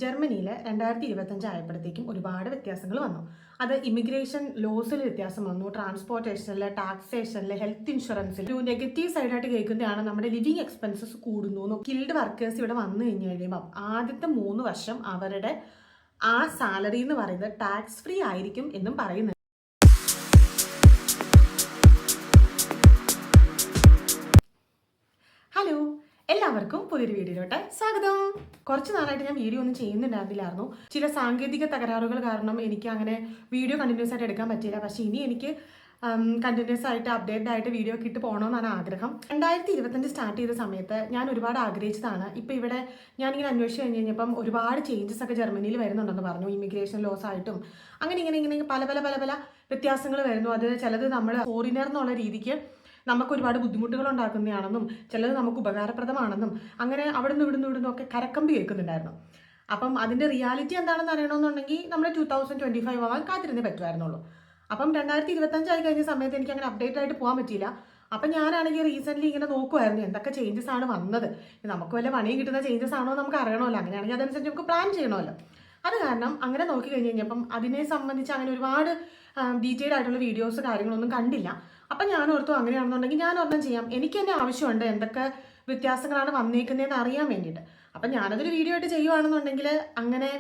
ജർമ്മനിയിൽ 2025 ആയപ്പോഴത്തേക്കും ഒരുപാട് വ്യത്യാസങ്ങൾ വന്നു. അത് ഇമിഗ്രേഷൻ ലോസിൽ വ്യത്യാസം വന്നു, ട്രാൻസ്പോർട്ടേഷനിൽ, ടാക്സേഷനിൽ, ഹെൽത്ത് ഇൻഷുറൻസിൽ. ഒരു നെഗറ്റീവ് സൈഡായിട്ട് കേൾക്കുന്നതാണ് നമ്മുടെ ലിവിങ് എക്സ്പെൻസസ് കൂടുന്നു. സ്കിൽഡ് വർക്കേഴ്സ് ഇവിടെ വന്നു കഴിഞ്ഞ് കഴിയുമ്പോൾ ആദ്യത്തെ 3 വർഷം അവരുടെ ആ സാലറി എന്ന് പറയുന്നത് ടാക്സ് ഫ്രീ ആയിരിക്കും എന്നും പറയുന്നുണ്ട്. ഹലോ, എല്ലാവർക്കും പുതിയൊരു വീഡിയോയിലോട്ട് സ്വാഗതം. കുറച്ച് നാളായിട്ട് ഞാൻ വീഡിയോ ഒന്നും ചെയ്യുന്നുണ്ടായിരുന്നില്ലായിരുന്നു. ചില സാങ്കേതിക തകരാറുകൾ കാരണം എനിക്ക് അങ്ങനെ വീഡിയോ കണ്ടിന്യൂസ് ആയിട്ട് എടുക്കാൻ പറ്റിയില്ല. പക്ഷേ ഇനി എനിക്ക് കണ്ടിന്യൂസ് ആയിട്ട് അപ്ഡേറ്റഡ് ആയിട്ട് വീഡിയോ ഒക്കെ ഇട്ട് പോകണമെന്നാണ് ആഗ്രഹം. 2025 സ്റ്റാർട്ട് ചെയ്ത സമയത്ത് ഞാൻ ഒരുപാട് ആഗ്രഹിച്ചതാണ്. ഇപ്പോൾ ഇവിടെ ഞാനിങ്ങനെ അന്വേഷിച്ച് കഴിഞ്ഞപ്പം ഒരുപാട് ചേഞ്ചസ് ഒക്കെ ജർമ്മനിയിൽ വരുന്നുണ്ടെന്ന് പറഞ്ഞു. ഇമിഗ്രേഷൻ ലോസ് ആയിട്ടും അങ്ങനെ ഇങ്ങനെ പല പല പല പല വ്യത്യാസങ്ങൾ വരുന്നു. അത് ചിലത് നമ്മൾ ഫോറിനർ എന്നുള്ള രീതിക്ക് നമുക്ക് ഒരുപാട് ബുദ്ധിമുട്ടുകൾ ഉണ്ടാക്കുന്നതാണെന്നും ചിലത് നമുക്ക് ഉപകാരപ്രദമാണെന്നും അങ്ങനെ അവിടെ നിന്ന് ഇവിടുന്ന് ഒക്കെ കരക്കമ്പി കേൾക്കുന്നുണ്ടായിരുന്നു. അപ്പം അതിൻ്റെ റിയാലിറ്റി എന്താണെന്ന് അറിയണമെന്നുണ്ടെങ്കിൽ നമ്മൾ 2025 ആവാൻ കാത്തിരുന്നേ പറ്റുമായിരുന്നുള്ളൂ. അപ്പം 2025 ആയി കഴിഞ്ഞ സമയത്ത് എനിക്ക് അങ്ങനെ അപ്ഡേറ്റ് ആയിട്ട് പോകാൻ പറ്റിയില്ല. അപ്പം ഞാനാണെങ്കിൽ റീസെൻ്റ്ലി ഇങ്ങനെ നോക്കുമായിരുന്നു എന്തൊക്കെ ചേഞ്ചസ് ആണ് വന്നത്. നമുക്ക് വല്ല പണിയും കിട്ടുന്ന ചേഞ്ചസ് ആണോ നമുക്ക് അറിയണമല്ലോ. അങ്ങനെയാണെങ്കിൽ അതനുസരിച്ച് നമുക്ക് പ്ലാൻ ചെയ്യണമല്ലോ. അത് കാരണം അങ്ങനെ നോക്കി കഴിഞ്ഞ് കഴിഞ്ഞപ്പം അതിനെ സംബന്ധിച്ച് അങ്ങനെ ഒരുപാട് ഡീറ്റെയിൽ ആയിട്ടുള്ള വീഡിയോസ് കാര്യങ്ങളൊന്നും കണ്ടില്ല. അപ്പം ഞാൻ ഓർത്തു അങ്ങനെയാണെന്നുണ്ടെങ്കിൽ ഞാൻ ഒരെണ്ണം ചെയ്യാം. എനിക്ക് തന്നെ ആവശ്യമുണ്ട് എന്തൊക്കെ വ്യത്യാസങ്ങളാണ് വന്നേക്കുന്നതെന്ന് അറിയാൻ വേണ്ടിയിട്ട്. അപ്പം ഞാനതൊരു വീഡിയോ ആയിട്ട് ചെയ്യുവാണെന്നുണ്ടെങ്കിൽ അങ്ങനെ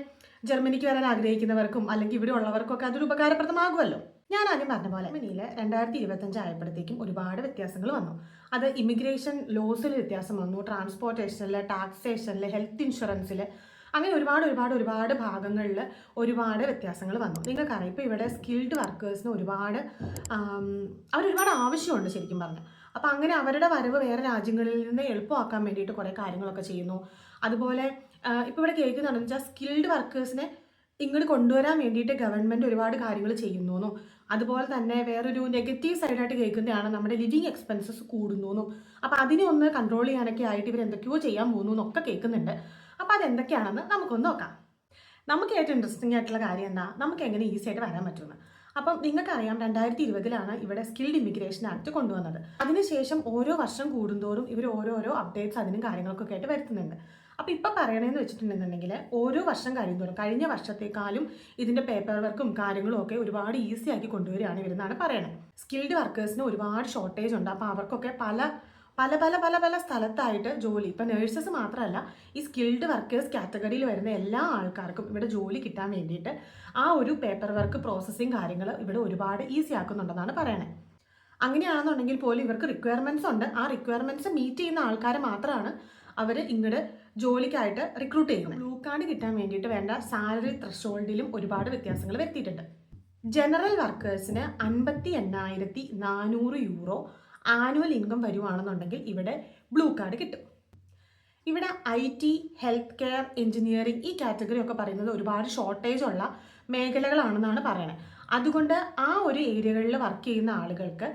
ജർമ്മനിക്ക് വരാൻ ആഗ്രഹിക്കുന്നവർക്കും അല്ലെങ്കിൽ ഇവിടെ ഉള്ളവർക്കൊക്കെ അതൊരു ഉപകാരപ്രദമാകുമല്ലോ. ഞാൻ ആദ്യം പറഞ്ഞ പോലെ ജർമ്മനിയിൽ 2025 ആയപ്പോഴത്തേക്കും ഒരുപാട് വ്യത്യാസങ്ങൾ വന്നു. അത് ഇമിഗ്രേഷൻ ലോസിൽ വ്യത്യാസം വന്നു, ട്രാൻസ്പോർട്ടേഷനിൽ, ടാക്സേഷനിൽ, ഹെൽത്ത് ഇൻഷുറൻസിൽ, അങ്ങനെ ഒരുപാട് ഭാഗങ്ങളിൽ ഒരുപാട് വ്യത്യാസങ്ങൾ വന്നു. നിങ്ങൾക്കറിയാം ഇപ്പോൾ ഇവിടെ സ്കിൽഡ് വർക്കേഴ്സിന് അവരൊരുപാട് ആവശ്യമുണ്ട് ശരിക്കും പറഞ്ഞാൽ. അപ്പോൾ അങ്ങനെ അവരുടെ വരവ് വേറെ രാജ്യങ്ങളിൽ നിന്ന് എളുപ്പമാക്കാൻ വേണ്ടിയിട്ട് കുറേ കാര്യങ്ങളൊക്കെ ചെയ്യുന്നു. അതുപോലെ ഇപ്പോൾ ഇവിടെ കേൾക്കുന്നതെന്ന് വെച്ചാൽ സ്കിൽഡ് വർക്കേഴ്സിനെ ഇങ്ങോട്ട് കൊണ്ടുവരാൻ വേണ്ടിയിട്ട് ഗവൺമെൻറ് ഒരുപാട് കാര്യങ്ങൾ ചെയ്യുന്നു. അതുപോലെ തന്നെ വേറൊരു നെഗറ്റീവ് സൈഡായിട്ട് കേൾക്കുന്നതാണ് നമ്മുടെ ലിവിങ് എക്സ്പെൻസസ് കൂടുന്നു. അപ്പോൾ അതിനെ ഒന്ന് കൺട്രോൾ ചെയ്യാനൊക്കെ ആയിട്ട് ഇവർ എന്തൊക്കെയോ ചെയ്യാൻ പോകുന്നു എന്നൊക്കെ കേൾക്കുന്നുണ്ട്. അപ്പോൾ അതെന്തൊക്കെയാണെന്ന് നമുക്കൊന്ന് നോക്കാം. നമുക്ക് ഏറ്റവും ഇൻട്രസ്റ്റിംഗ് ആയിട്ടുള്ള കാര്യം എന്താ, നമുക്ക് എങ്ങനെ ഈസി ആയിട്ട് വരാൻ പറ്റുമെന്ന്. അപ്പം നിങ്ങൾക്കറിയാം 2020 ഇവിടെ സ്കിൽഡ് ഇമിഗ്രേഷൻ ആക്ട് കൊണ്ടുവന്നത്. അതിനുശേഷം ഓരോ വർഷം കൂടുന്തോറും ഇവർ ഓരോരോ അപ്ഡേറ്റ്സ് അതിനും കാര്യങ്ങളൊക്കെ ആയിട്ട് വരുത്തുന്നുണ്ട്. അപ്പോൾ ഇപ്പം പറയണതെന്ന് വെച്ചിട്ടുണ്ടെന്നുണ്ടെങ്കിൽ ഓരോ വർഷം കഴിയുന്തോറും കഴിഞ്ഞ വർഷത്തേക്കാളും ഇതിൻ്റെ പേപ്പർ വർക്കും കാര്യങ്ങളും ഒക്കെ ഒരുപാട് ഈസി ആക്കി കൊണ്ടുവരികയാണ് ഇവരെന്നാണ് പറയണത്. സ്കിൽഡ് വർക്കേഴ്സിന് ഒരുപാട് ഷോർട്ടേജ് ഉണ്ട്. അപ്പോൾ അവർക്കൊക്കെ പല പല പല പല പല സ്ഥലത്തായിട്ട് ജോലി, ഇപ്പം നേഴ്സസ് മാത്രമല്ല ഈ സ്കിൽഡ് വർക്കേഴ്സ് കാറ്റഗറിയിൽ വരുന്ന എല്ലാ ആൾക്കാർക്കും ഇവിടെ ജോലി കിട്ടാൻ വേണ്ടിയിട്ട് ആ ഒരു പേപ്പർ വർക്ക് പ്രോസസ്സിങ് കാര്യങ്ങൾ ഇവിടെ ഒരുപാട് ഈസി ആക്കുന്നുണ്ടെന്നാണ് പറയണത്. അങ്ങനെയാണെന്നുണ്ടെങ്കിൽ പോലും ഇവർക്ക് റിക്വയർമെൻറ്റ്സ് ഉണ്ട്. ആ റിക്വയർമെൻറ്റ്സ് മീറ്റ് ചെയ്യുന്ന ആൾക്കാരെ മാത്രമാണ് അവർ ഇങ്ങോട്ട് ജോലിക്കായിട്ട് റിക്രൂട്ട് ചെയ്യുന്നത്. ബ്ലൂ കാർഡ് കിട്ടാൻ വേണ്ടിയിട്ട് വേണ്ട സാലറി ത്രഷോൾഡിലും ഒരുപാട് വ്യത്യാസങ്ങൾ വരുത്തിയിട്ടുണ്ട്. ജനറൽ വർക്കേഴ്സിന് 58,400 യൂറോ ആനുവൽ ഇൻകം വരുവാണെന്നുണ്ടെങ്കിൽ ഇവിടെ ബ്ലൂ കാർഡ് കിട്ടും. ഇവിടെ IT, ഹെൽത്ത് കെയർ, എഞ്ചിനീയറിംഗ് ഈ കാറ്റഗറി ഒക്കെ പറയുന്നത് ഒരുപാട് ഷോർട്ടേജ് ഉള്ള മേഖലകളാണെന്നാണ് പറയുന്നത്. അതുകൊണ്ട് ആ ഒരു ഏരിയകളിൽ വർക്ക് ചെയ്യുന്ന ആളുകൾക്ക്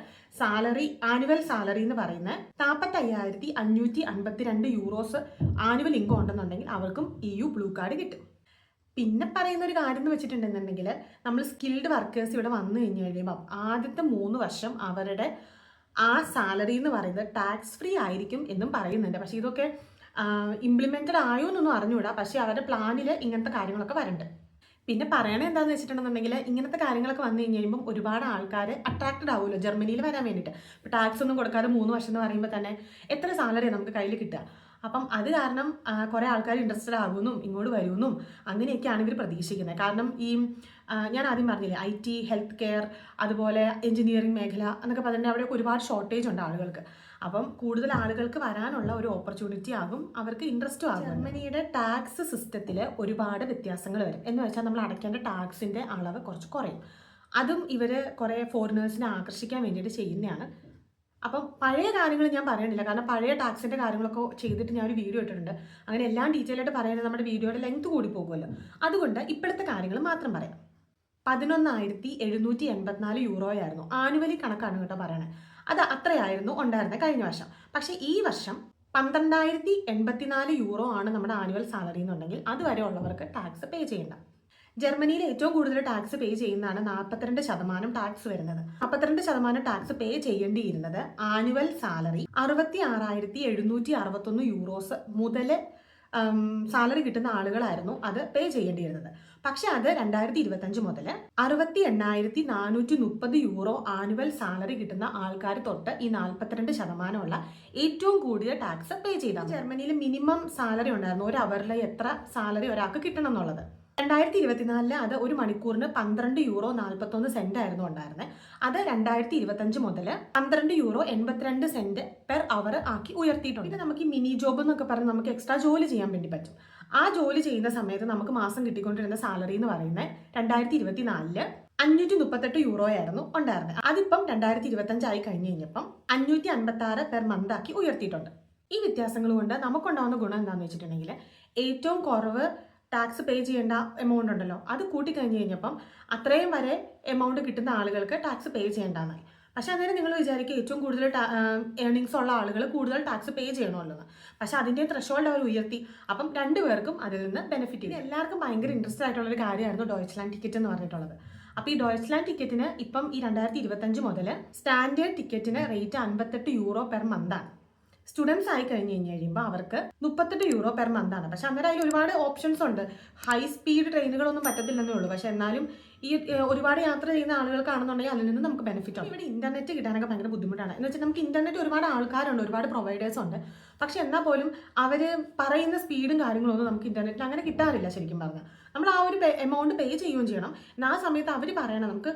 ആനുവൽ സാലറി എന്ന് പറയുന്നത് 45,552 യൂറോസ് ആനുവൽ ഇൻകം ഉണ്ടെന്നുണ്ടെങ്കിൽ അവർക്കും EU ബ്ലൂ കാർഡ് കിട്ടും. പിന്നെ പറയുന്ന ഒരു കാര്യം എന്ന് വെച്ചിട്ടുണ്ടെന്നുണ്ടെങ്കിൽ നമ്മൾ സ്കിൽഡ് വർക്കേഴ്സ് ഇവിടെ വന്നു കഴിഞ്ഞ് കഴിയുമ്പം ആദ്യത്തെ 3 വർഷം അവരുടെ ആ സാലറി എന്ന് പറയുന്നത് ടാക്സ് ഫ്രീ ആയിരിക്കും എന്നും പറയുന്നുണ്ട്. പക്ഷേ ഇതൊക്കെ ഇംപ്ലിമെൻറ്റഡ് ആയോ എന്നൊന്നും അറിഞ്ഞുകൂടാ. പക്ഷേ അവരുടെ പ്ലാനിൽ ഇങ്ങനത്തെ കാര്യങ്ങളൊക്കെ വരുന്നുണ്ട്. പിന്നെ പറയണത് എന്താണെന്ന് വെച്ചിട്ടുണ്ടെന്നുണ്ടെങ്കിൽ ഇങ്ങനത്തെ കാര്യങ്ങളൊക്കെ വന്നു കഴിഞ്ഞ് കഴിയുമ്പം ഒരുപാട് ആൾക്കാർ അട്രാക്റ്റഡ് ആവുമല്ലോ ജർമ്മനിയിൽ വരാൻ വേണ്ടിയിട്ട്. ഇപ്പോൾ ടാക്സ് ഒന്നും കൊടുക്കാതെ 3 വർഷം എന്ന് പറയുമ്പോൾ തന്നെ എത്ര സാലറിയാണ് നമുക്ക് കയ്യിൽ കിട്ടുക. അപ്പം അത് കാരണം കുറേ ആൾക്കാർ ഇൻട്രസ്റ്റഡ് ആകുമെന്നും ഇങ്ങോട്ട് വരുമെന്നും അങ്ങനെയൊക്കെയാണ് ഇവർ പ്രതീക്ഷിക്കുന്നത്. കാരണം ഞാൻ ആദ്യം പറഞ്ഞില്ലേ IT, ഹെൽത്ത് കെയർ, അതുപോലെ എഞ്ചിനീയറിംഗ് മേഖല എന്നൊക്കെ പറഞ്ഞാൽ അവിടെയൊക്കെ ഒരുപാട് ഷോർട്ടേജ് ഉണ്ട് ആളുകൾക്ക്. അപ്പം കൂടുതൽ ആളുകൾക്ക് വരാനുള്ള ഒരു ഓപ്പർച്യൂണിറ്റി ആകും, അവർക്ക് ഇൻട്രസ്റ്റും ആകും. ജർമ്മനിയുടെ ടാക്സ് സിസ്റ്റത്തിൽ ഒരുപാട് വ്യത്യാസങ്ങൾ വരും. എന്ന് വെച്ചാൽ നമ്മൾ അടയ്ക്കേണ്ട ടാക്സിൻ്റെ അളവ് കുറച്ച് കുറയും. അതും ഇവർ കുറേ ഫോറിനേഴ്സിനെ ആകർഷിക്കാൻ വേണ്ടിയിട്ട് ചെയ്യുന്നതാണ്. അപ്പം പഴയ കാര്യങ്ങൾ ഞാൻ പറയണില്ല, കാരണം പഴയ ടാക്സിൻ്റെ കാര്യങ്ങളൊക്കെ ചെയ്തിട്ട് ഞാൻ ഒരു വീഡിയോ ഇട്ടിട്ടുണ്ട്. അങ്ങനെ എല്ലാം ഡീറ്റെയിൽ ആയിട്ട് പറയുന്നത് നമ്മുടെ വീഡിയോയുടെ ലെങ്ത് കൂടി പോകുമല്ലോ. അതുകൊണ്ട് ഇപ്പോഴത്തെ കാര്യങ്ങൾ മാത്രം പറയാം. 11,784 യൂറോയായിരുന്നു ആനുവലി കണക്കാണ് കേട്ടോ പറയണത്. അത് അത്രയായിരുന്നു ഉണ്ടായിരുന്നത് കഴിഞ്ഞ വർഷം. പക്ഷേ ഈ വർഷം 12,084 യൂറോ ആണ് നമ്മുടെ ആനുവൽ സാലറി എന്നുണ്ടെങ്കിൽ അതുവരെ ഉള്ളവർക്ക് ടാക്സ് പേ ചെയ്യേണ്ട. ജർമ്മനിയിൽ ഏറ്റവും കൂടുതൽ ടാക്സ് പേ ചെയ്യുന്നതാണ് 42% ടാക്സ് വരുന്നത്. 42% ടാക്സ് പേ ചെയ്യേണ്ടിയിരുന്നത് ആനുവൽ സാലറി 66,761 യൂറോസ് മുതൽ സാലറി കിട്ടുന്ന ആളുകളായിരുന്നു അത് പേ ചെയ്യേണ്ടിയിരുന്നത്. പക്ഷെ അത് 2025 മുതൽ 68,430 യൂറോ ആനുവൽ സാലറി കിട്ടുന്ന ആൾക്കാർ തൊട്ട് ഈ 42% ഏറ്റവും കൂടിയ ടാക്സ് പേ ചെയ്താൽ. ജർമ്മനിയിൽ മിനിമം സാലറി ഉണ്ടായിരുന്നു, ഒരു അവറിൽ എത്ര സാലറി ഒരാൾക്ക് കിട്ടണം എന്നുള്ളത്. 2024 അത് ഒരു മണിക്കൂറിന് 12 യൂറോ 41 ആയിരുന്നു ഉണ്ടായിരുന്നത്. അത് 2025 മുതൽ 12 യൂറോ 82 പെർ അവർ ആക്കി ഉയർത്തിയിട്ടുണ്ട്. ഇത് നമുക്ക് ഈ മിനി ജോബ് എന്നൊക്കെ പറഞ്ഞ് നമുക്ക് എക്സ്ട്രാ ജോലി ചെയ്യാൻ വേണ്ടി പറ്റും. ആ ജോലി ചെയ്യുന്ന സമയത്ത് നമുക്ക് മാസം കിട്ടിക്കൊണ്ടിരുന്ന സാലറി എന്ന് പറയുന്നത് 2024 538 യൂറോ ആയിരുന്നു ഉണ്ടായിരുന്നത്. അതിപ്പം 2025 ആയി കഴിഞ്ഞ് കഴിഞ്ഞപ്പം 556 പെർ മന്ത് ആക്കി ഉയർത്തിയിട്ടുണ്ട്. ഈ വ്യത്യാസങ്ങൾ കൊണ്ട് നമുക്കുണ്ടാവുന്ന ഗുണം എന്താണെന്ന് വെച്ചിട്ടുണ്ടെങ്കിൽ ഏറ്റവും കുറവ് ടാക്സ് പേ ചെയ്യേണ്ട എമൗണ്ട് ഉണ്ടല്ലോ, അത് കൂട്ടിക്കഴിഞ്ഞ് കഴിഞ്ഞപ്പം അത്രയും വരെ എമൗണ്ട് കിട്ടുന്ന ആളുകൾക്ക് ടാക്സ് പേ ചെയ്യേണ്ടതായി. പക്ഷെ അന്നേരം നിങ്ങൾ വിചാരിക്കും ഏറ്റവും കൂടുതൽ ഏർണിങ്സ് ഉള്ള ആളുകൾ കൂടുതൽ ടാക്സ് പേ ചെയ്യണമല്ലോ എന്ന്. പക്ഷെ അതിൻ്റെ ത്രഷോൾഡ് അവർ ഉയർത്തി. അപ്പം രണ്ടുപേർക്കും അതിൽ നിന്ന് ബെനിഫിറ്റ് ചെയ്യും. എല്ലാവർക്കും ഭയങ്കര ഇൻട്രസ്റ്റ് ആയിട്ടുള്ളൊരു കാര്യമായിരുന്നു ഡോയ്ച്ച്ലാൻഡ് ടിക്കറ്റ് എന്ന് പറഞ്ഞിട്ടുള്ളത്. അപ്പോൾ ഈ ഡോയ്ച്ച്ലാൻഡ് ടിക്കറ്റിന് ഇപ്പം ഈ 2025 മുതൽ സ്റ്റാൻഡേർഡ് ടിക്കറ്റിന് റേറ്റ് 58 യൂറോ പെർ മന്താണ്. സ്റ്റുഡൻസ് ആയി കഴിഞ്ഞ് കഴിയുമ്പോൾ അവർക്ക് 38 യൂറോ പെർ മന്ത് ആണ്. പക്ഷെ അന്നേരം അതിൽ ഒരുപാട് ഓപ്ഷൻസ് ഉണ്ട്. ഹൈ സ്പീഡ് ട്രെയിനുകളൊന്നും പറ്റത്തില്ലെന്നേ ഉള്ളൂ. പക്ഷെ എന്നാലും ഈ ഒരുപാട് യാത്ര ചെയ്യുന്ന ആളുകൾക്കാണെന്നുണ്ടെങ്കിൽ അതിൽ നിന്ന് നമുക്ക് ബെനിഫിറ്റ് ആണ്. ഇവിടെ ഇന്റർനെറ്റ് കിട്ടാനൊക്കെ ഭയങ്കര ബുദ്ധിമുട്ടാണ്. എന്ന് വെച്ചാൽ നമുക്ക് ഇന്റർനെറ്റ് ഒരുപാട് ആൾക്കാരുണ്ട്, ഒരുപാട് പ്രൊവൈഡേഴ്സ് ഉണ്ട്. പക്ഷെ എന്നാൽ പോലും അവർ പറയുന്ന സ്പീഡും കാര്യങ്ങളൊന്നും നമുക്ക് ഇന്റർനെറ്റിൽ അങ്ങനെ കിട്ടാറില്ല. ശരിക്കും പറഞ്ഞാൽ നമ്മൾ ആ ഒരു എമൗണ്ട് പേ ചെയ്യുകയും ചെയ്യണം. ആ സമയത്ത് അവർ പറയണം നമുക്ക്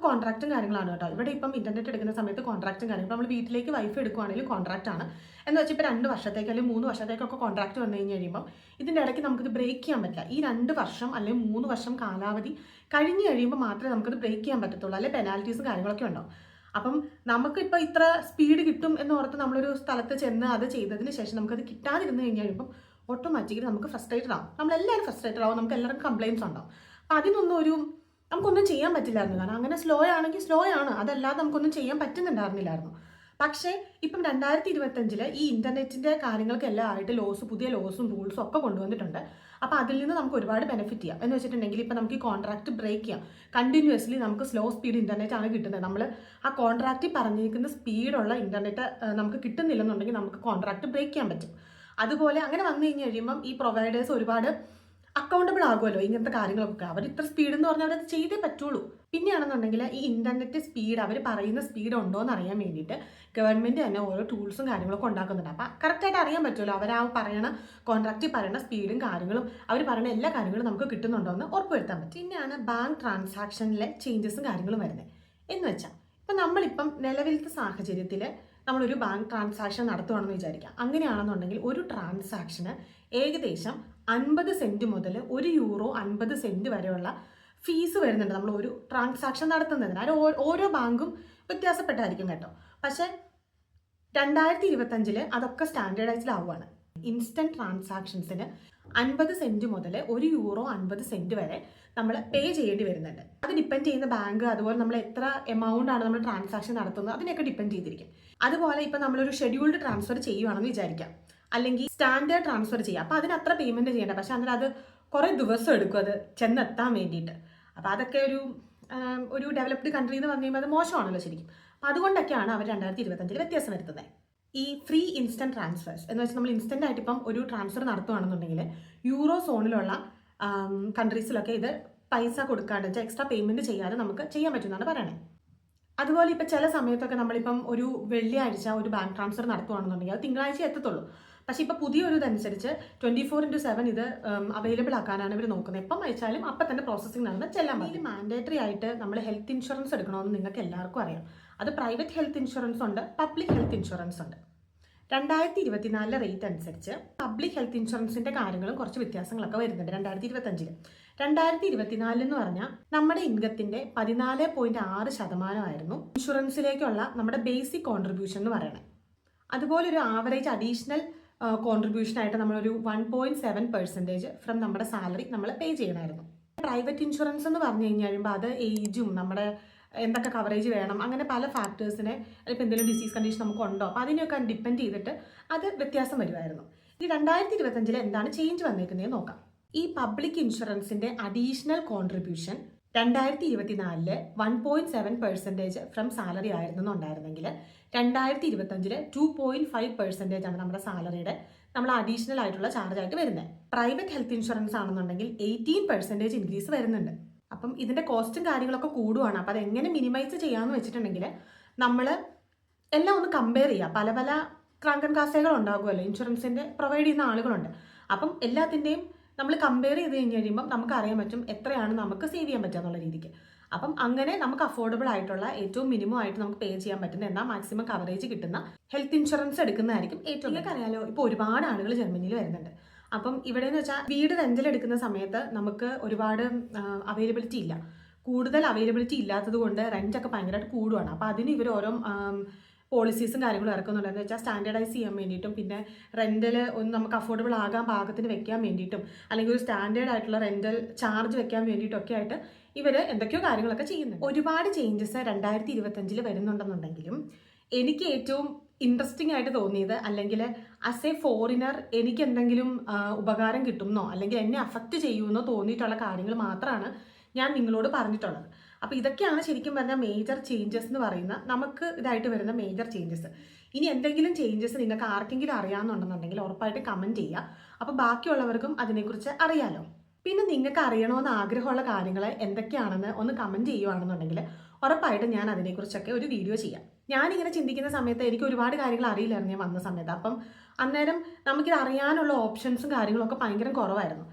കോൺട്രാക്റ്റും കാര്യങ്ങളാണ് കേട്ടോ. ഇവിടെ ഇപ്പം ഇന്റർനെറ്റ് എടുക്കുന്ന സമയത്ത് കോൺട്രാക്റ്റും കാര്യങ്ങളും നമ്മൾ വീട്ടിലേക്ക് വൈഫ് എടുക്കുകയാണെങ്കിൽ കോൺട്രാക്റ്റ് ആണ്. എന്ന് വെച്ചാൽ ഇപ്പോൾ 2 വർഷത്തേക്ക് അല്ലെങ്കിൽ 3 വർഷത്തേക്കൊക്കെ കോൺട്രാക്റ്റ് വന്നു കഴിഞ്ഞ് കഴിയുമ്പോൾ ഇതിൻ്റെ ഇടയ്ക്ക് നമുക്കിത് ബ്രേക്ക് ചെയ്യാൻ പറ്റില്ല. ഈ 2 വർഷം അല്ലെങ്കിൽ 3 വർഷം കാലാവധി കഴിഞ്ഞ് കഴിയുമ്പോൾ മാത്രമേ നമുക്കത് ബ്രേക്ക് ചെയ്യാൻ പറ്റത്തുള്ളൂ. അല്ലെങ്കിൽ പെനാൽറ്റീസും കാര്യങ്ങളൊക്കെ ഉണ്ടാവും. അപ്പം നമുക്കിപ്പോൾ ഇത്ര സ്പീഡ് കിട്ടും എന്ന് ഓർത്ത് നമ്മളൊരു സ്ഥലത്ത് ചെന്ന് അത് ചെയ്തതിന് ശേഷം നമുക്കത് കിട്ടാതിരുന്ന് കഴിഞ്ഞ് കഴിയുമ്പോൾ ഓട്ടോമാറ്റിക്കലി നമുക്ക് ഫ്രസ്ട്രേറ്റഡ് ആവും. നമ്മളെല്ലാവരും ഫ്രസ്ട്രേറ്റഡ് ആവും, നമുക്ക് എല്ലാവർക്കും കംപ്ലയിൻസ് ഉണ്ടാവും. അപ്പോൾ അതിനൊന്നും നമുക്കൊന്നും ചെയ്യാൻ പറ്റില്ലായിരുന്നു. കാരണം അങ്ങനെ സ്ലോ ആണെങ്കിൽ സ്ലോ ആണ്, അതല്ലാതെ നമുക്കൊന്നും ചെയ്യാൻ പറ്റുന്നുണ്ടായിരുന്നില്ലായിരുന്നു. പക്ഷേ ഇപ്പം 2025 ഈ ഇന്റർനെറ്റിന്റെ കാര്യങ്ങൾക്കെല്ലാം ആയിട്ട് പുതിയ ലോസും റൂൾസും ഒക്കെ കൊണ്ടുവന്നിട്ടുണ്ട്. അപ്പോൾ അതിൽ നിന്ന് നമുക്ക് ഒരുപാട് ബെനിഫിറ്റ് ചെയ്യാം. എന്ന് വെച്ചിട്ടുണ്ടെങ്കിൽ ഇപ്പം നമുക്ക് ഈ കോൺട്രാക്ട് ബ്രേക്ക് ചെയ്യാം. കണ്ടിന്യൂസ്ലി നമുക്ക് സ്ലോ സ്പീഡ് ഇന്റർനെറ്റ് ആണ് കിട്ടുന്നത്. നമ്മൾ ആ കോൺട്രാക്റ്റിൽ പറഞ്ഞിരിക്കുന്ന സ്പീഡുള്ള ഇന്റർനെറ്റ് നമുക്ക് കിട്ടുന്നില്ലെന്നുണ്ടെങ്കിൽ നമുക്ക് കോൺട്രാക്ട് ബ്രേക്ക് ചെയ്യാൻ പറ്റും. അതുപോലെ അങ്ങനെ വന്നു കഴിഞ്ഞ് കഴിയുമ്പം ഈ പ്രൊവൈഡേഴ്സ് ഒരുപാട് അക്കൗണ്ടബിൾ ആകുമല്ലോ ഇങ്ങനത്തെ കാര്യങ്ങളൊക്കെ. അവർ ഇത്ര സ്പീഡ് എന്ന് പറഞ്ഞാൽ അവരത് ചെയ്തേ പറ്റുള്ളൂ. പിന്നെയാണെന്നുണ്ടെങ്കിൽ ഈ ഇന്റർനെറ്റ് സ്പീഡ് അവർ പറയുന്ന സ്പീഡ് ഉണ്ടോ എന്ന് അറിയാൻ വേണ്ടിയിട്ട് ഗവൺമെന്റ് തന്നെ ഓരോ ടൂൾസും കാര്യങ്ങളൊക്കെ ഉണ്ടാക്കുന്നുണ്ട്. അപ്പം കറക്റ്റായിട്ട് അറിയാൻ പറ്റുമല്ലോ അവർ ആ പറയുന്ന കോൺട്രാക്റ്റിൽ പറയുന്ന സ്പീഡും കാര്യങ്ങളും അവർ പറയുന്ന എല്ലാ കാര്യങ്ങളും നമുക്ക് കിട്ടുന്നുണ്ടോ എന്ന് ഉറപ്പുവരുത്താൻ പറ്റും. പിന്നെയാണ് ബാങ്ക് ട്രാൻസാക്ഷനിലെ ചേഞ്ചസും കാര്യങ്ങളും വരുന്നത്. എന്ന് വെച്ചാൽ ഇപ്പം നമ്മളിപ്പം നിലവിലത്തെ സാഹചര്യത്തിൽ നമ്മളൊരു ബാങ്ക് ട്രാൻസാക്ഷൻ നടത്തുകയാണെന്ന് വിചാരിക്കാം. അങ്ങനെയാണെന്നുണ്ടെങ്കിൽ ഒരു ട്രാൻസാക്ഷന് ഏകദേശം 50 സെൻറ്റ് മുതൽ 1 യൂറോ 50 സെൻറ്റ് വരെയുള്ള ഫീസ് വരുന്നുണ്ട് നമ്മൾ ഒരു ട്രാൻസാക്ഷൻ നടത്തുന്നതിന്. അത് ഓരോ ബാങ്കും വ്യത്യാസപ്പെട്ടായിരിക്കും കേട്ടോ. പക്ഷേ 2025 അതൊക്കെ സ്റ്റാൻഡേർഡൈസ്ഡാവുകയാണ്. ഇൻസ്റ്റൻറ്റ് ട്രാൻസാക്ഷൻസിന് 50 സെൻറ്റ് മുതൽ 1 യൂറോ 50 സെൻറ്റ് വരെ നമ്മൾ പേ ചെയ്യേണ്ടി വരുന്നുണ്ട്. അത് ഡിപ്പെൻഡ് ചെയ്യുന്ന ബാങ്ക്, അതുപോലെ നമ്മൾ എത്ര എമൗണ്ട് ആണ് നമ്മൾ ട്രാൻസാക്ഷൻ നടത്തുന്നത് അതിനൊക്കെ ഡിപ്പെൻഡ് ചെയ്തിരിക്കും. അതുപോലെ ഇപ്പം നമ്മളൊരു ഷെഡ്യൂൾഡ് ട്രാൻസ്ഫർ ചെയ്യുവാണെന്ന് വിചാരിക്കാം, അല്ലെങ്കിൽ സ്റ്റാൻഡേർഡ് ട്രാൻസ്ഫർ ചെയ്യാം. അപ്പോൾ അതിന് അത്ര പേയ്മെൻറ്റ് ചെയ്യേണ്ട. പക്ഷേ അതിന് അത് കുറേ ദിവസം എടുക്കും അത് ചെന്നെത്താൻ വേണ്ടിയിട്ട്. അപ്പോൾ അതൊക്കെ ഒരു ഡെവലപ്ഡ് കൺട്രി എന്ന് പറഞ്ഞു കഴിയുമ്പോൾ അത് മോശമാണല്ലോ ശരിക്കും. അപ്പോൾ അതുകൊണ്ടൊക്കെയാണ് അവർ 2025 വ്യത്യാസം വരുത്തുന്നത്. ഈ ഫ്രീ ഇൻസ്റ്റൻറ്റ് ട്രാൻസ്ഫേഴ്സ് എന്ന് വെച്ചാൽ നമ്മൾ ഇൻസ്റ്റൻ്റ് ആയിട്ട് ഇപ്പം ഒരു ട്രാൻസ്ഫർ നടത്തുകയാണെന്നുണ്ടെങ്കിൽ യൂറോ സോണിലുള്ള കൺട്രീസിലൊക്കെ ഇത് പൈസ കൊടുക്കാണ്ട് വെച്ചാൽ എക്സ്ട്രാ പേയ്മെൻറ്റ് ചെയ്യാതെ നമുക്ക് ചെയ്യാൻ പറ്റുമെന്നാണ് പറയണത്. അതുപോലെ ഇപ്പം ചില സമയത്തൊക്കെ നമ്മളിപ്പം ഒരു വെള്ളിയാഴ്ച ഒരു ബാങ്ക് ട്രാൻസ്ഫർ നടത്തുകയാണെന്നുണ്ടെങ്കിൽ അത് തിങ്കളാഴ്ച എത്തത്തുള്ളൂ. പക്ഷേ ഇപ്പോൾ പുതിയൊരു ഇതനുസരിച്ച് 24/7 ഇത് അവൈലബിൾ ആക്കാനാണ് ഇവർ നോക്കുന്നത്. എപ്പം അയച്ചാലും അപ്പം തന്നെ പ്രോസസ്സിംഗ് നടന്ന് ചെല്ലാൻ മതി. മാൻഡേറ്ററി ആയിട്ട് നമ്മൾ ഹെൽത്ത് ഇൻഷുറൻസ് എടുക്കണമെന്ന് നിങ്ങൾക്ക് എല്ലാവർക്കും അറിയാം. അത് പ്രൈവറ്റ് ഹെൽത്ത് ഇൻഷുറൻസ് ഉണ്ട്, പബ്ലിക് ഹെൽത്ത് ഇൻഷുറൻസ് ഉണ്ട്. 2024 റേറ്റ് അനുസരിച്ച് പബ്ലിക് ഹെൽത്ത് ഇൻഷുറൻസിന്റെ കാര്യങ്ങളും കുറച്ച് വ്യത്യാസങ്ങളൊക്കെ വരുന്നുണ്ട് 2025. 2024 എന്ന് പറഞ്ഞാൽ നമ്മുടെ ഇൻകത്തിന്റെ 14.6% ഇൻഷുറൻസിലേക്കുള്ള നമ്മുടെ ബേസിക് കോൺട്രിബ്യൂഷൻ എന്ന് പറയുന്നത്. അതുപോലെ ഒരു ആവറേജ് അഡീഷണൽ കോൺട്രിബ്യൂഷൻ ആയിട്ട് നമ്മളൊരു 1.7% ഫ്രം നമ്മുടെ സാലറി നമ്മൾ പേ ചെയ്യണമായിരുന്നു. പ്രൈവറ്റ് ഇൻഷുറൻസ് എന്ന് പറഞ്ഞു കഴിയുമ്പോൾ അത് ഏജും നമ്മുടെ എന്തൊക്കെ കവറേജ് വേണം അങ്ങനെ പല ഫാക്ടേഴ്സിനെ, ഇപ്പോൾ എന്തെങ്കിലും ഡിസീസ് കണ്ടീഷൻ നമുക്ക് ഉണ്ടോ അപ്പോൾ അതിനെയൊക്കെ ഡിപ്പെൻഡ് ചെയ്തിട്ട് അത് വ്യത്യാസം വരുമായിരുന്നു. ഈ 2025 എന്താണ് ചേഞ്ച് വന്നേക്കുന്നത് നോക്കാം. ഈ പബ്ലിക് ഇൻഷുറൻസിന്റെ അഡീഷണൽ കോൺട്രിബ്യൂഷൻ 2024 1.7% ഫ്രം സാലറി ആയിരുന്നുണ്ടായിരുന്നെങ്കിൽ 2025 2.5% ആണ് നമ്മുടെ സാലറിയുടെ നമ്മൾ അഡീഷണൽ ആയിട്ടുള്ള ചാർജ് ആയിട്ട് വരുന്നത്. പ്രൈവറ്റ് ഹെൽത്ത് ഇൻഷുറൻസ് ആണെന്നുണ്ടെങ്കിൽ 18% ഇൻക്രീസ് വരുന്നുണ്ട്. അപ്പം ഇതിൻ്റെ കോസ്റ്റും കാര്യങ്ങളൊക്കെ കൂടുവാണ്. അപ്പോൾ അതെങ്ങനെ മിനിമൈസ് ചെയ്യാമെന്ന് വെച്ചിട്ടുണ്ടെങ്കിൽ നമ്മൾ എല്ലാം ഒന്ന് കമ്പയർ ചെയ്യുക. പല പല ക്രാങ്കൻ കാസകൾ ഉണ്ടാകുമല്ലോ, ഇൻഷുറൻസിൻ്റെ പ്രൊവൈഡ് ചെയ്യുന്ന ആളുകളുണ്ട്. അപ്പം എല്ലാത്തിൻ്റെയും നമ്മൾ കമ്പയർ ചെയ്ത് കഴിഞ്ഞ് കഴിയുമ്പം നമുക്ക് അറിയാൻ പറ്റും എത്രയാണ് നമുക്ക് സേവ് ചെയ്യാൻ പറ്റുക എന്നുള്ള രീതിക്ക്. അപ്പം അങ്ങനെ നമുക്ക് അഫോർഡബിൾ ആയിട്ടുള്ള ഏറ്റവും മിനിമം ആയിട്ട് നമുക്ക് പേ ചെയ്യാൻ പറ്റുന്ന എന്നാൽ മാക്സിമം കവറേജ് കിട്ടുന്ന ഹെൽത്ത് ഇൻഷുറൻസ് എടുക്കുന്നതായിരിക്കും ഏറ്റവും. നിങ്ങൾക്ക് അറിയാലോ, ഇപ്പോൾ ഒരുപാട് ആളുകൾ ജർമ്മനിയിൽ വരുന്നുണ്ട്. അപ്പം ഇവിടെ എന്ന് വെച്ചാൽ വീട് റെന്റിൽ എടുക്കുന്ന സമയത്ത് നമുക്ക് ഒരുപാട് അവൈലബിലിറ്റി ഇല്ല. കൂടുതൽ അവൈലബിലിറ്റി ഇല്ലാത്തത് കൊണ്ട് റെൻ്റൊക്കെ ഭയങ്കരമായിട്ട് കൂടുവാണ്. അപ്പോൾ അതിന് ഇവർ ഓരോ പോളിസീസും കാര്യങ്ങളും ഇറക്കുന്നുണ്ടെന്ന് വെച്ചാൽ സ്റ്റാൻഡേർഡൈസ് ചെയ്യാൻ വേണ്ടിയിട്ടും പിന്നെ റെൻ്റൽ ഒന്ന് നമുക്ക് അഫോർഡബിൾ ആകാൻ പാകത്തിന് വെക്കാൻ വേണ്ടിയിട്ടും അല്ലെങ്കിൽ ഒരു സ്റ്റാൻഡേർഡ് ആയിട്ടുള്ള റെൻ്റൽ ചാർജ് വെക്കാൻ വേണ്ടിയിട്ടൊക്കെ ആയിട്ട് ഇവർ എന്തൊക്കെയോ കാര്യങ്ങളൊക്കെ ചെയ്യുന്നുണ്ട്. ഒരുപാട് ചേഞ്ചസ് 2025 വരുന്നുണ്ടെന്നുണ്ടെങ്കിലും എനിക്ക് ഏറ്റവും ഇൻട്രസ്റ്റിംഗ് ആയിട്ട് തോന്നിയത്, അല്ലെങ്കിൽ ആസ് എ ഫോറിനർ എനിക്ക് എന്തെങ്കിലും ഉപകാരം കിട്ടുമെന്നോ അല്ലെങ്കിൽ എന്നെ അഫക്റ്റ് ചെയ്യുമെന്നോ തോന്നിയിട്ടുള്ള കാര്യങ്ങൾ മാത്രമാണ് ഞാൻ നിങ്ങളോട് പറഞ്ഞിട്ടുള്ളത്. അപ്പോൾ ഇതൊക്കെയാണ് ശരിക്കും പറഞ്ഞാൽ മേജർ ചേഞ്ചസ് എന്ന് പറയുന്ന നമുക്ക് ഇതായിട്ട് വരുന്ന മേജർ ചേഞ്ചസ്. ഇനി എന്തെങ്കിലും ചേഞ്ചസ് നിങ്ങൾക്ക് ആർക്കെങ്കിലും അറിയാമെന്നുണ്ടെന്നുണ്ടെങ്കിൽ ഉറപ്പായിട്ട് കമൻറ്റ് ചെയ്യുക. അപ്പോൾ ബാക്കിയുള്ളവർക്കും അതിനെക്കുറിച്ച് അറിയാലോ. പിന്നെ നിങ്ങൾക്ക് അറിയണമെന്ന് ആഗ്രഹമുള്ള കാര്യങ്ങൾ എന്തൊക്കെയാണെന്ന് ഒന്ന് കമൻറ്റ് ചെയ്യുകയാണെന്നുണ്ടെങ്കിൽ ഉറപ്പായിട്ടും ഞാൻ അതിനെക്കുറിച്ചൊക്കെ ഒരു വീഡിയോ ചെയ്യാം. ഞാനിങ്ങനെ ചിന്തിക്കുന്ന സമയത്ത് എനിക്ക് ഒരുപാട് കാര്യങ്ങൾ അറിയില്ലായിരുന്നു ഞാൻ വന്ന സമയത്ത്. അപ്പം അന്നേരം നമുക്കിത് അറിയാനുള്ള ഓപ്ഷൻസും കാര്യങ്ങളൊക്കെ ഭയങ്കര കുറവായിരുന്നു.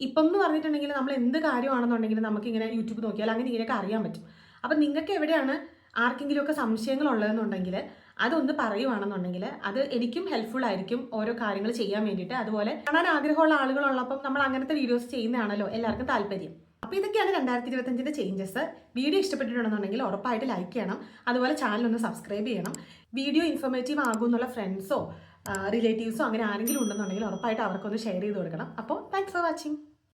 ഇപ്പം എന്ന് പറഞ്ഞിട്ടുണ്ടെങ്കിൽ നമ്മൾ എന്ത് കാര്യമാണെന്നുണ്ടെങ്കിലും നമുക്കിങ്ങനെ യൂട്യൂബ് നോക്കിയാൽ അങ്ങനെ ഇങ്ങനെയൊക്കെ അറിയാൻ പറ്റും. അപ്പം നിങ്ങൾക്ക് എവിടെയാണ് ആർക്കെങ്കിലുമൊക്കെ സംശയങ്ങളുള്ളതെന്നുണ്ടെങ്കിൽ അതൊന്ന് പറയുവാണെന്നുണ്ടെങ്കിൽ അത് എനിക്കും ഹെൽപ്ഫുൾ ആയിരിക്കും ഓരോ കാര്യങ്ങൾ ചെയ്യാൻ വേണ്ടിയിട്ട്. അതുപോലെ കാണാൻ ആഗ്രഹമുള്ള ആളുകളുള്ളപ്പം നമ്മൾ അങ്ങനത്തെ വീഡിയോസ് ചെയ്യുന്നതാണല്ലോ എല്ലാവർക്കും താല്പര്യം. അപ്പോൾ ഇതൊക്കെയാണ് 2025 ചേഞ്ചസ്. വീഡിയോ ഇഷ്ടപ്പെട്ടിട്ടുണ്ടെന്നുണ്ടെങ്കിൽ ഉറപ്പായിട്ട് ലൈക്ക് ചെയ്യണം. അതുപോലെ ചാനലൊന്ന് സബ്സ്ക്രൈബ് ചെയ്യണം. വീഡിയോ ഇൻഫോർമേറ്റീവ് ആകുമെന്നുള്ള ഫ്രണ്ട്സോ റിലേറ്റീവ്സോ അങ്ങനെ ആരെങ്കിലും ഉണ്ടെന്നുണ്ടെങ്കിൽ ഉറപ്പായിട്ട് അവർക്കൊന്ന് ഷെയർ ചെയ്ത് കൊടുക്കണം. അപ്പോൾ താങ്ക്സ് ഫോർ വാച്ചിങ്.